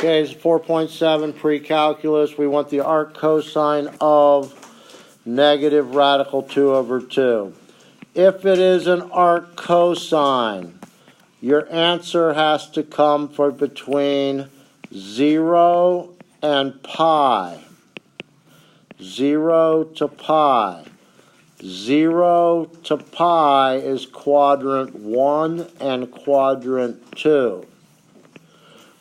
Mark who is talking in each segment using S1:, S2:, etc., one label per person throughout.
S1: Okay, it's 4.7 pre-calculus. We want the arc cosine of negative radical 2 over 2. If it is an arc cosine, your answer has to come for between 0 and pi. 0 to pi. 0 to pi is quadrant 1 and quadrant 2.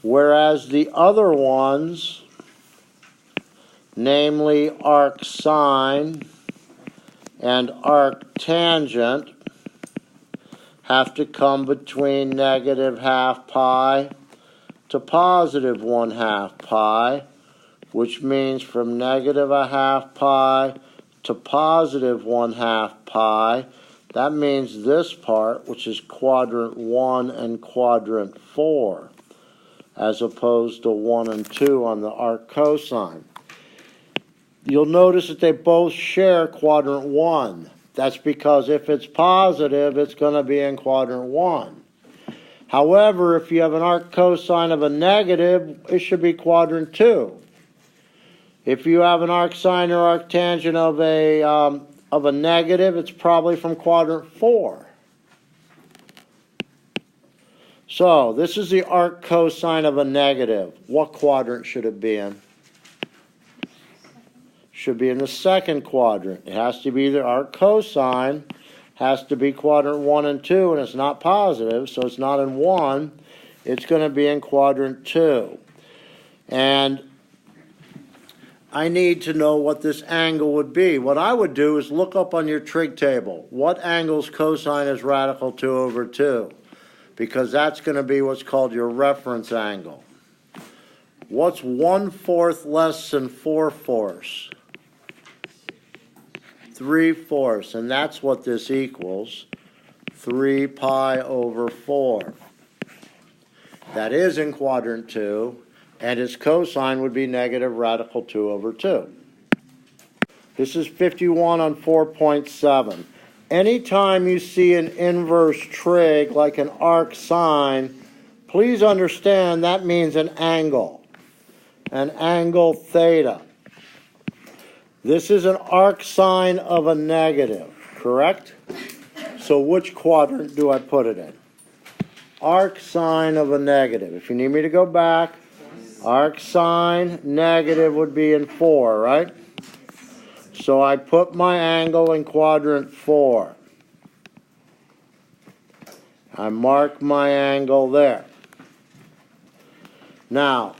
S1: Whereas the other ones, namely arc sine and arc tangent, have to come between negative half pi to positive 1/2 pi, which means from negative a half pi to positive 1/2 pi. That means this part, which is quadrant 1 and quadrant 4, as opposed to 1 and 2 on the arc cosine. You'll notice that they both share quadrant 1. That's because if it's positive, it's going to be in quadrant 1. However, if you have an arc cosine of a negative, it should be quadrant 2. If you have an arc sine or arc tangent of a negative, it's probably from quadrant 4. So, this is the arc cosine of a negative. What quadrant should it be in? Should be in the second quadrant. It has to be either arc cosine, has to be quadrant 1 and 2, and it's not positive, so it's not in 1. It's going to be in quadrant 2. And I need to know what this angle would be. What I would do is look up on your trig table. What angle's cosine is radical 2 over 2? Because that's going to be what's called your reference angle. What's 1/4 less than 4/4? 3/4, and that's what this equals. 3 pi over 4. That is in quadrant 2, and its cosine would be negative radical 2 over 2. This is 51 on 4.7. Anytime you see an inverse trig like an arc sine, please understand that means an angle theta. This is an arc sine of a negative, correct? So which quadrant do I put it in? Arc sine of a negative. If you need me to go back, arc sine negative would be in 4, right? So I put my angle in quadrant 4. I mark my angle there. Now,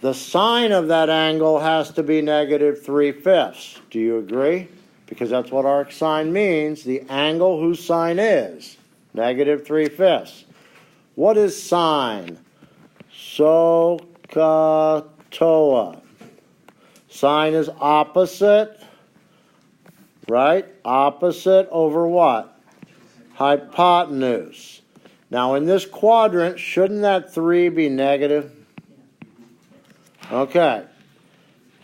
S1: the sine of that angle has to be negative 3/5. Do you agree? Because that's what arc sine means. The angle whose sine is negative 3/5. What is sine? SOHCAHTOA. Sine is opposite, right? Opposite over what? Hypotenuse. Now in this quadrant, shouldn't that 3 be negative? Okay.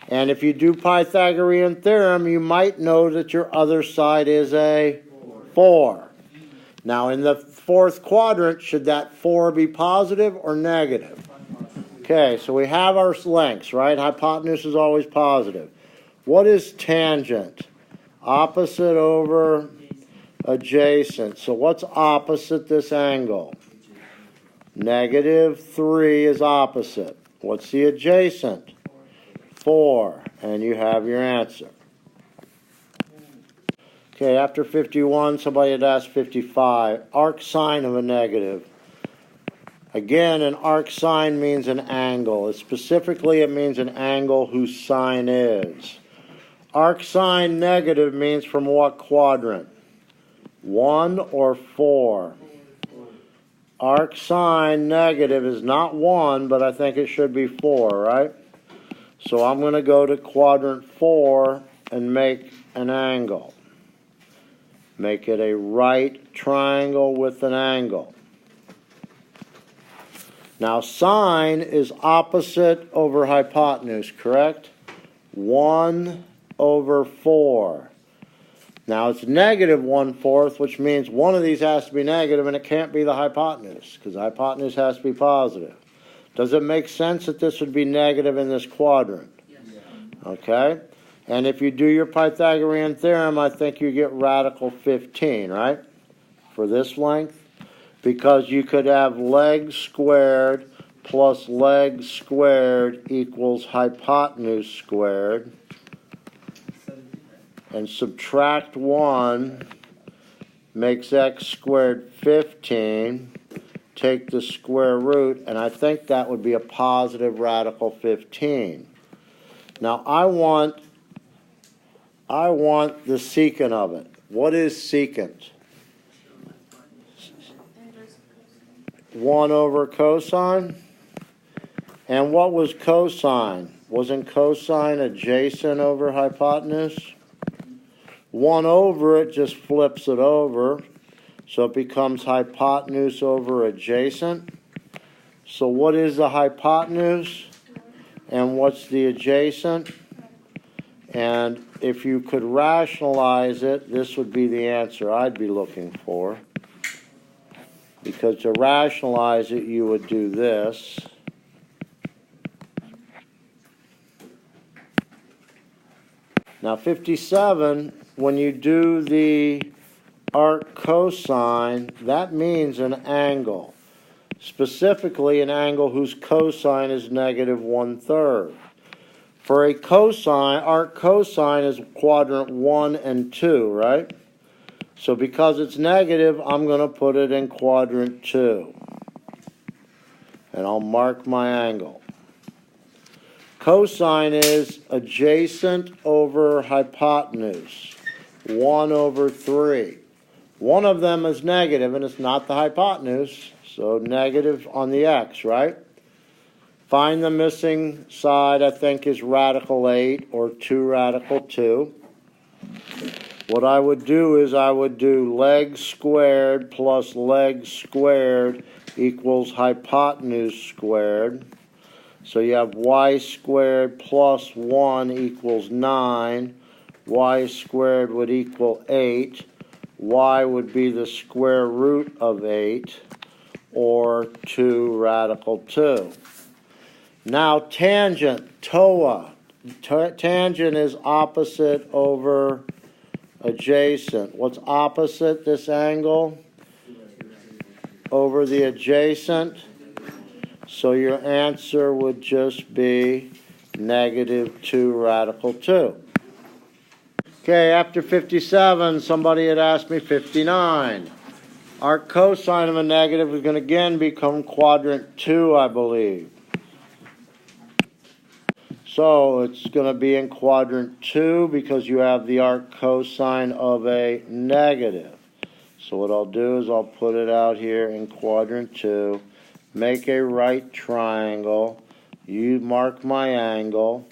S1: And if you do Pythagorean theorem, you might know that your other side is a 4. Now in the fourth quadrant, should that 4 be positive or negative? Okay, so we have our lengths, right? Hypotenuse is always positive. What is tangent? Opposite over adjacent. So what's opposite this angle? Negative 3 is opposite. What's the adjacent? 4. And you have your answer. Okay, after 51, somebody had asked 55. Arc sine of a negative. Again, an arc sine means an angle. Specifically, it means an angle whose sine is. Arc sine negative means from what quadrant? 1 or 4? Arc sine negative is not 1, but I think it should be 4, right? So I'm going to go to quadrant 4 and make an angle. Make it a right triangle with an angle. Now sine is opposite over hypotenuse, correct? 1 over 4. Now it's negative 1/4, which means one of these has to be negative, and it can't be the hypotenuse, because the hypotenuse has to be positive. Does it make sense that this would be negative in this quadrant?
S2: Yes.
S1: Okay? And if you do your Pythagorean theorem, I think you get radical 15, right? For this length. Because you could have leg squared plus leg squared equals hypotenuse squared. And subtract 1 makes x squared 15. Take the square root, and I think that would be a positive radical 15. Now I want the secant of it. What is secant? 1 over cosine. And what was cosine? Wasn't cosine adjacent over hypotenuse? 1 over it just flips it over. So it becomes hypotenuse over adjacent. So what is the hypotenuse? And what's the adjacent? And if you could rationalize it, this would be the answer I'd be looking for. Because to rationalize it, you would do this. Now 57, when you do the arc cosine, that means an angle. Specifically, an angle whose cosine is negative 1/3. For a cosine, arc cosine is quadrant 1 and 2, right? So because it's negative, I'm going to put it in quadrant 2. And I'll mark my angle. Cosine is adjacent over hypotenuse, 1 over 3. One of them is negative, and it's not the hypotenuse, so negative on the x, right? Find the missing side, I think, is radical 8, or 2 radical 2. What I would do is I would do leg squared plus leg squared equals hypotenuse squared. So you have y squared plus 1 equals 9. Y squared would equal 8. Y would be the square root of 8, or 2 radical 2. Now tangent, TOA. Tangent is opposite over adjacent. What's opposite this angle? Over the adjacent. So your answer would just be negative 2 radical 2. Okay, after 57, somebody had asked me 59. Our cosine of a negative is going to again become quadrant 2, I believe. So it's going to be in quadrant 2 because you have the arc cosine of a negative. So what I'll do is I'll put it out here in quadrant 2. Make a right triangle. You mark my angle.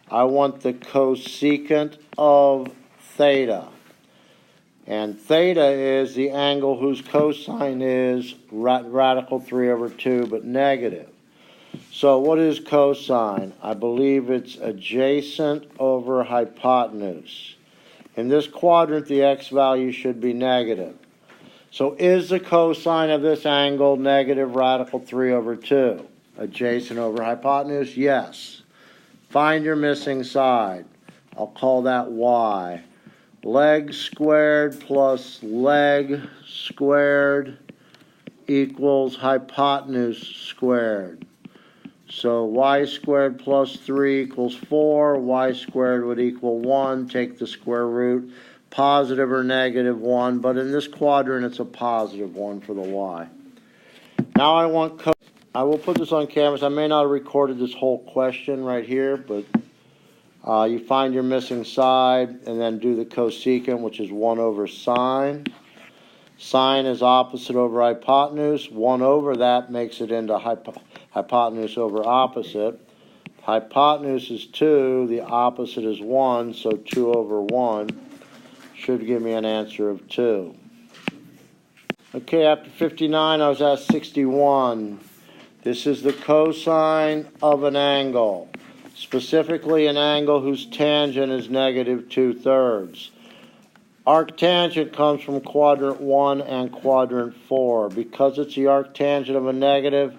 S1: I want the cosecant of theta. And theta is the angle whose cosine is radical 3 over 2, but negative. So what is cosine? I believe it's adjacent over hypotenuse. In this quadrant, the x value should be negative. So is the cosine of this angle negative radical 3 over 2? Adjacent over hypotenuse? Yes. Find your missing side. I'll call that y. Leg squared plus leg squared equals hypotenuse squared. So y squared plus 3 equals 4. Y squared would equal 1. Take the square root. Positive or negative 1. But in this quadrant, it's a positive 1 for the y. Now I will put this on canvas. I may not have recorded this whole question right here, but you find your missing side and then do the cosecant, which is 1 over sine. Sine is opposite over hypotenuse. 1 over that makes it into hypotenuse over opposite. Hypotenuse is 2. The opposite is 1, so 2 over 1 should give me an answer of 2. Okay, after 59, I was asked 61. This is the cosine of an angle, specifically an angle whose tangent is negative 2/3. Arctangent comes from quadrant 1 and quadrant 4. Because it's the arctangent of a negative,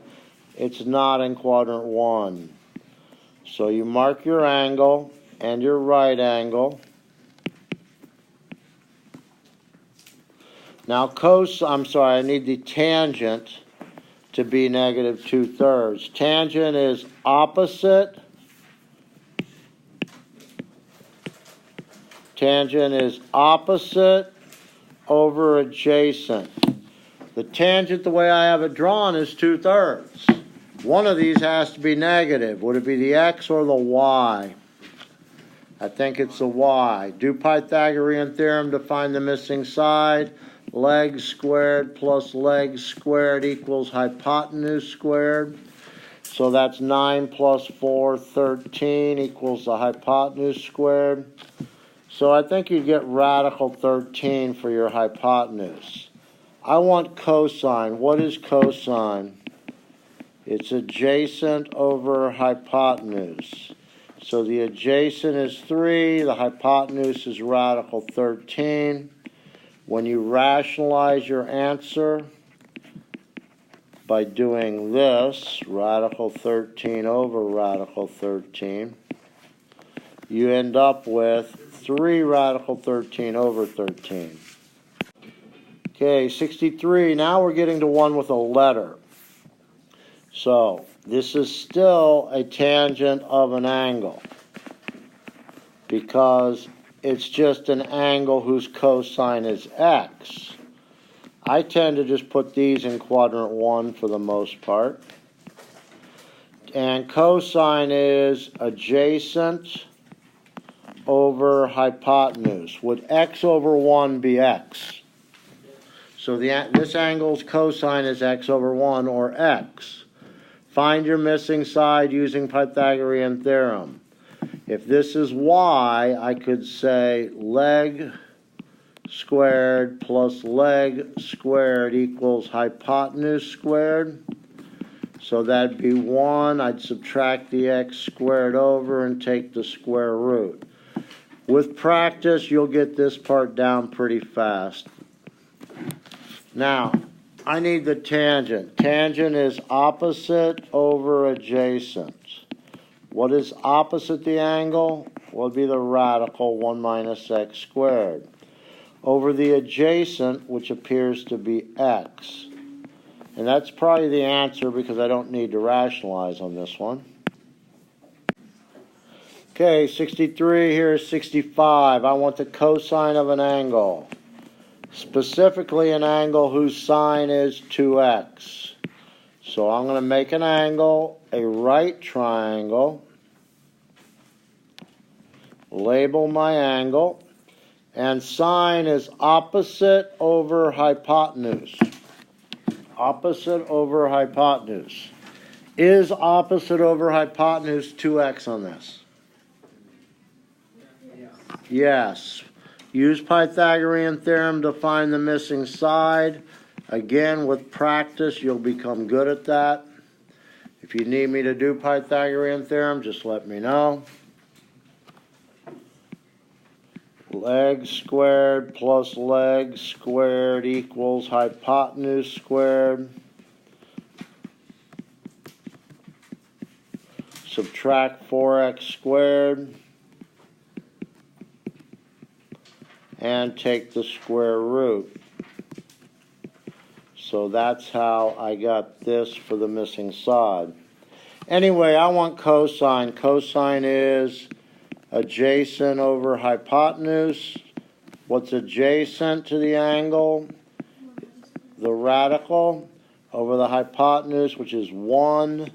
S1: it's not in quadrant 1. So you mark your angle and your right angle. Now I need the tangent to be negative 2/3. Tangent is opposite. Tangent is opposite over adjacent. The tangent, the way I have it drawn, is 2/3. One of these has to be negative. Would it be the x or the y? I think it's the y. Do Pythagorean theorem to find the missing side. Legs squared plus legs squared equals hypotenuse squared. So that's 9 plus 4, 13 equals the hypotenuse squared. So I think you'd get radical 13 for your hypotenuse. I want cosine. What is cosine? It's adjacent over hypotenuse. So the adjacent is 3, the hypotenuse is radical 13. When you rationalize your answer by doing this, radical 13 over radical 13, you end up with 3 radical 13 over 13. Okay, 63. Now we're getting to one with a letter. So this is still a tangent of an angle because it's just an angle whose cosine is x. I tend to just put these in quadrant 1 for the most part. And cosine is adjacent over hypotenuse. Would x over 1 be x? So this angle's cosine is x over 1, or x. Find your missing side using Pythagorean theorem. If this is y, I could say leg squared plus leg squared equals hypotenuse squared. So that'd be 1. I'd subtract the x squared over and take the square root. With practice, you'll get this part down pretty fast. Now, I need the tangent. Tangent is opposite over adjacent. What is opposite the angle? Will be the radical 1 minus x squared over the adjacent, which appears to be x. And that's probably the answer because I don't need to rationalize on this one. Okay, 63, here's 65. I want the cosine of an angle. Specifically an angle whose sine is 2x. So I'm going to make an angle, a right triangle, label my angle, and sine is opposite over hypotenuse. Opposite over hypotenuse. Is opposite over hypotenuse 2x on this? Yes. Use Pythagorean theorem to find the missing side. Again, with practice, you'll become good at that. If you need me to do Pythagorean theorem, just let me know. Leg squared plus leg squared equals hypotenuse squared. Subtract 4x squared. And take the square root. So that's how I got this for the missing side. Anyway, I want cosine. Cosine is adjacent over hypotenuse. What's adjacent to the angle? The radical over the hypotenuse, which is 1.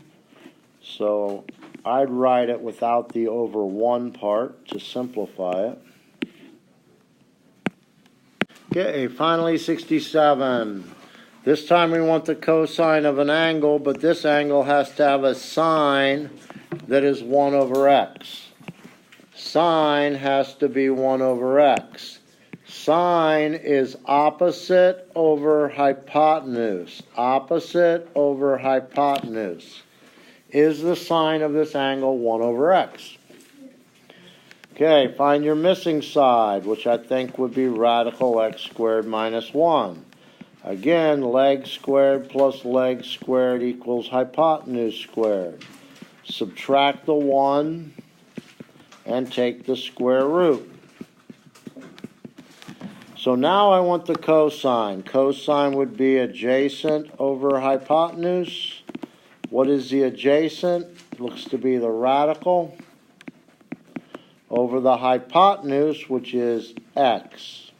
S1: So I'd write it without the over 1 part to simplify it. Okay, finally 67. This time we want the cosine of an angle, but this angle has to have a sine that is 1 over x. Sine has to be 1 over x. Sine is opposite over hypotenuse. Opposite over hypotenuse. Is the sine of this angle 1 over x? Okay, find your missing side, which I think would be radical x squared minus 1. Again, leg squared plus leg squared equals hypotenuse squared. Subtract the 1 and take the square root. So now I want the cosine. Cosine would be adjacent over hypotenuse. What is the adjacent? Looks to be the radical over the hypotenuse, which is x.